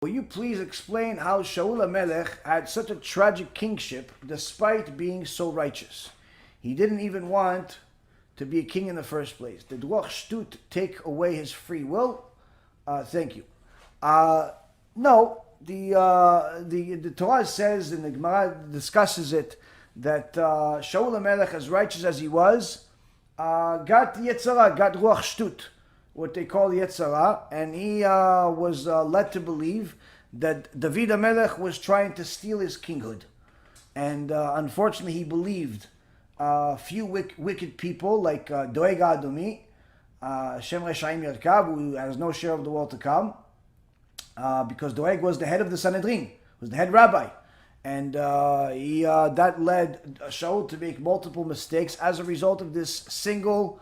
Will you please explain how Shaul HaMelech had such a tragic kingship despite being so righteous? He didn't even want to be a king in the first place. Did Ruach Shtut take away his free will? Thank you. No, the Torah says, and the Gemara discusses it, that Shaul HaMelech, as righteous as he was, got Yetzirah, got Ruach Shtut, what they call Yetzirah, and he was led to believe that David HaMelech was trying to steal his kinghood. And unfortunately, he believed a few wicked people like Doeg Adomi, Shem Reshaim Yerkav, who has no share of the world to come, because Doeg was the head of the Sanhedrin, was the head rabbi. And that led Shaul to make multiple mistakes as a result of this single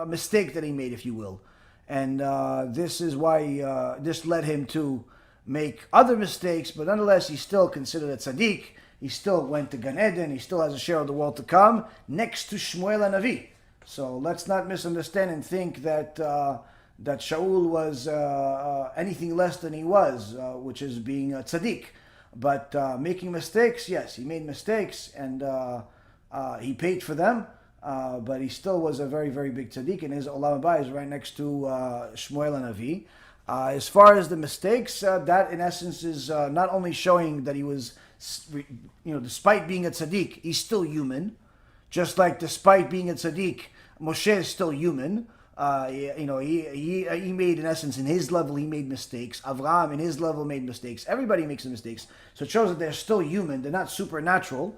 mistake that he made, if you will. And this is why this led him to make other mistakes, but nonetheless he's still considered a tzaddik. He still went to Gan Eden. He still has a share of the world to come, next to Shmuel HaNavi. So let's not misunderstand and think that that Shaul was anything less than he was, which is being a tzaddik. But making mistakes, yes, he made mistakes, and he paid for them, but he still was a very, very big tzaddik, and his Olam HaBa is right next to Shmuel HaNavi. As far as the mistakes, that in essence is not only showing that he was, despite being a tzaddik, he's still human. Just like despite being a tzaddik, Moshe is still human. He made, in essence, in his level, he made mistakes. Avraham, in his level, made mistakes. Everybody makes mistakes. So it shows that they're still human. They're not supernatural.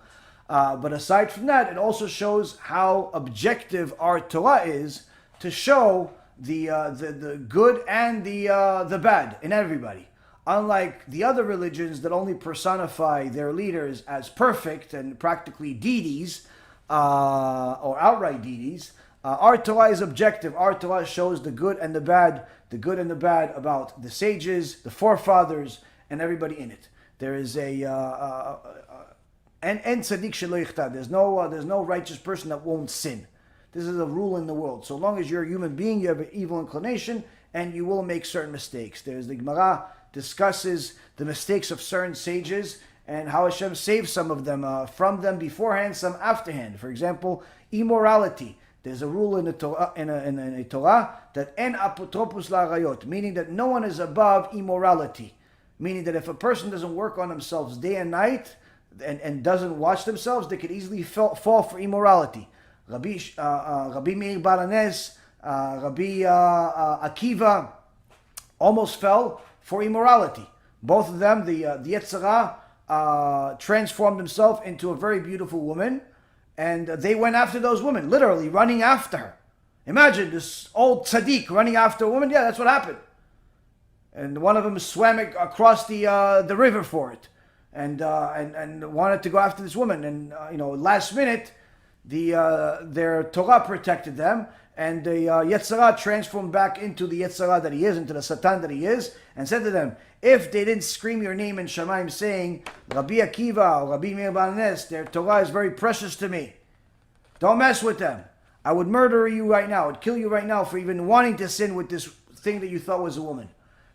But aside from that, it also shows how objective our Torah is to show the good and the bad in everybody. Unlike the other religions that only personify their leaders as perfect and practically deities, or outright deities, our Torah is objective. Our Torah shows the good and the bad about the sages, the forefathers, and everybody in it. There is and tzaddik shelo yichta. There's no righteous person that won't sin. This is a rule in the world. So long as you're a human being, you have an evil inclination, and you will make certain mistakes. There's the Gemara discusses the mistakes of certain sages and how Hashem saves some of them from them beforehand, some afterhand. For example, immorality. There's a rule in the Torah, in a Torah that en apotropos la'arayot, meaning that no one is above immorality. Meaning that if a person doesn't work on themselves day and night and doesn't watch themselves, they could easily fall for immorality. Rabbi Meir Balanes, Rabbi Akiva almost fell for immorality. Both of them, the Yetzirah transformed himself into a very beautiful woman, and they went after those women, literally running after her. Imagine this old tzaddik running after a woman. Yeah, that's what happened. And one of them swam across the river for it, and wanted to go after this woman. And last minute, their Torah protected them, and the Yetzirah transformed back into the Yetzirah that he is, into the Satan that he is, and said to them, if they didn't scream your name in Shamayim saying, Rabbi Akiva or Rabbi Meir Balanes, their Torah is very precious to me. Don't mess with them. I would murder you right now. I would kill you right now for even wanting to sin with this thing that you thought was a woman.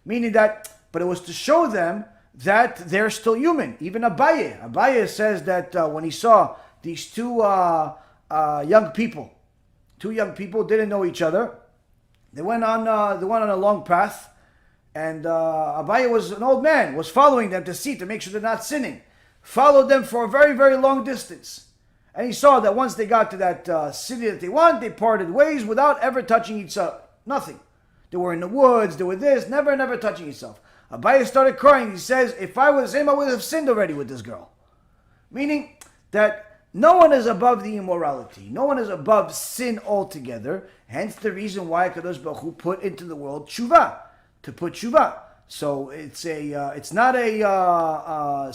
Meaning that, but it was to show them that they're still human. Even Abaye says that when he saw these two young people didn't know each other. They went on a long path, and Abaye was an old man, was following them to see, to make sure they're not sinning. Followed them for a very, very long distance. And he saw that once they got to that city that they want, they parted ways without ever touching each other. Nothing. They were in the woods, they were this, never touching himself. Abaye started crying. He says, if I was him, I would have sinned already with this girl. Meaning that no one is above the immorality. No one is above sin altogether. Hence the reason why HaKadosh Baruch Hu put into the world tshuva, to put tshuva. So it's not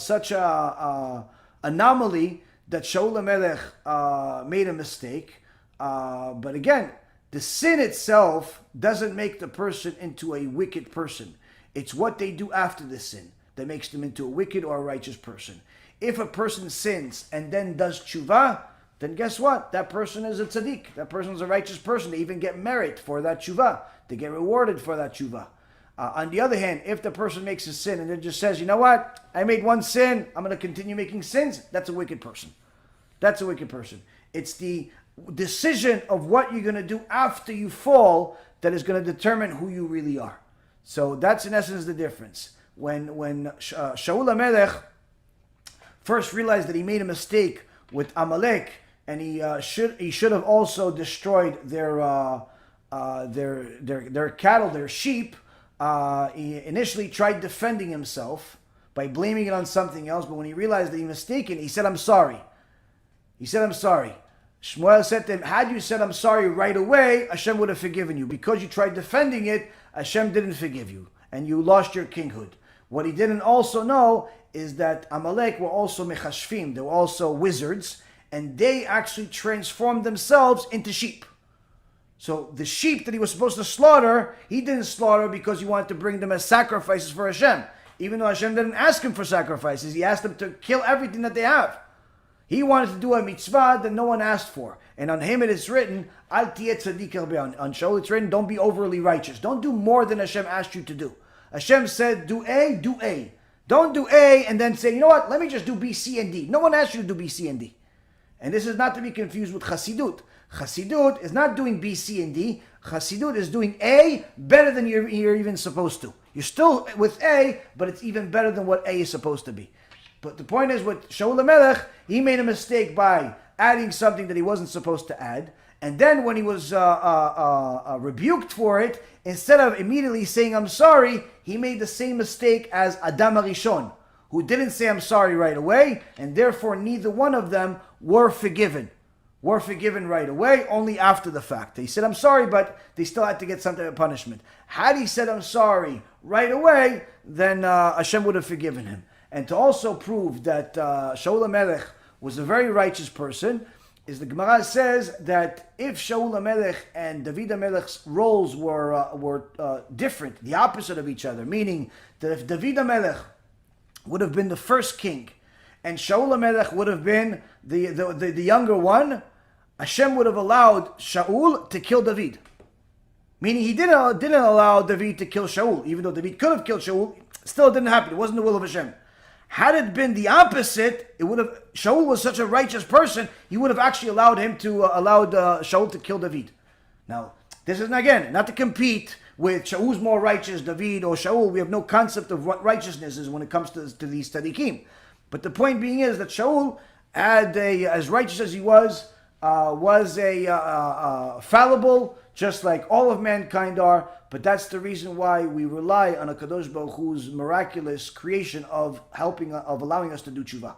such a anomaly that Shaul HaMelech made a mistake. But again, the sin itself doesn't make the person into a wicked person. It's what they do after the sin that makes them into a wicked or a righteous person. If a person sins and then does tshuva, then guess what? That person is a tzaddik. That person is a righteous person. They even get merit for that tshuva. They get rewarded for that tshuva. On the other hand, if the person makes a sin and then just says, you know what, I made one sin, I'm going to continue making sins, that's a wicked person. That's a wicked person. It's the decision of what you're going to do after you fall that is going to determine who you really are. So that's in essence the difference. When Shaul HaMelech first realized that he made a mistake with Amalek, and he should have also destroyed their cattle, their sheep. He initially tried defending himself by blaming it on something else, but when he realized that he was mistaken, he said, I'm sorry. He said, I'm sorry. Shmuel said to him, had you said I'm sorry right away, Hashem would have forgiven you. Because you tried defending it, Hashem didn't forgive you, and you lost your kinghood. What he didn't also know is that Amalek were also mechashfim, they were also wizards, and they actually transformed themselves into sheep. So the sheep that he was supposed to slaughter, he didn't slaughter because he wanted to bring them as sacrifices for Hashem. Even though Hashem didn't ask him for sacrifices, he asked them to kill everything that they have. He wanted to do a mitzvah that no one asked for. And on him it is written, Al tiyeh tzaddik הרבה. On Shaul it's written, don't be overly righteous. Don't do more than Hashem asked you to do. Hashem said, do A, do A. Don't do A and then say, you know what, let me just do B, C, and D. No one asked you to do B, C, and D. And this is not to be confused with Chassidut. Chassidut is not doing B, C, and D. Chassidut is doing A better than you're even supposed to. You're still with A, but it's even better than what A is supposed to be. But the point is, with Shaul HaMelech, he made a mistake by adding something that he wasn't supposed to add. And then when he was rebuked for it, instead of immediately saying, I'm sorry, he made the same mistake as Adam HaRishon, who didn't say, I'm sorry right away, and therefore neither one of them were forgiven. Were forgiven right away, only after the fact. They said, I'm sorry, but they still had to get some type of punishment. Had he said, I'm sorry right away, then Hashem would have forgiven him. And to also prove that Shaul HaMelech was a very righteous person, is the Gemara says that if Shaul HaMelech and David HaMelech's roles were different, the opposite of each other, meaning that if David HaMelech would have been the first king, and Shaul HaMelech would have been the younger one, Hashem would have allowed Shaul to kill David. Meaning he didn't allow David to kill Shaul. Even though David could have killed Shaul, still it didn't happen. It wasn't the will of Hashem. Had it been the opposite, it would have. Shaul was such a righteous person, he would have actually allowed Shaul to kill David. Now, this is again not to compete with who's more righteous, David or Shaul. We have no concept of what righteousness is when it comes to these tzaddikim. But the point being is that Shaul, as righteous as he was fallible, just like all of mankind are. But that's the reason why we rely on a Kadosh Baruch Hu's miraculous creation of allowing us to do tshuva.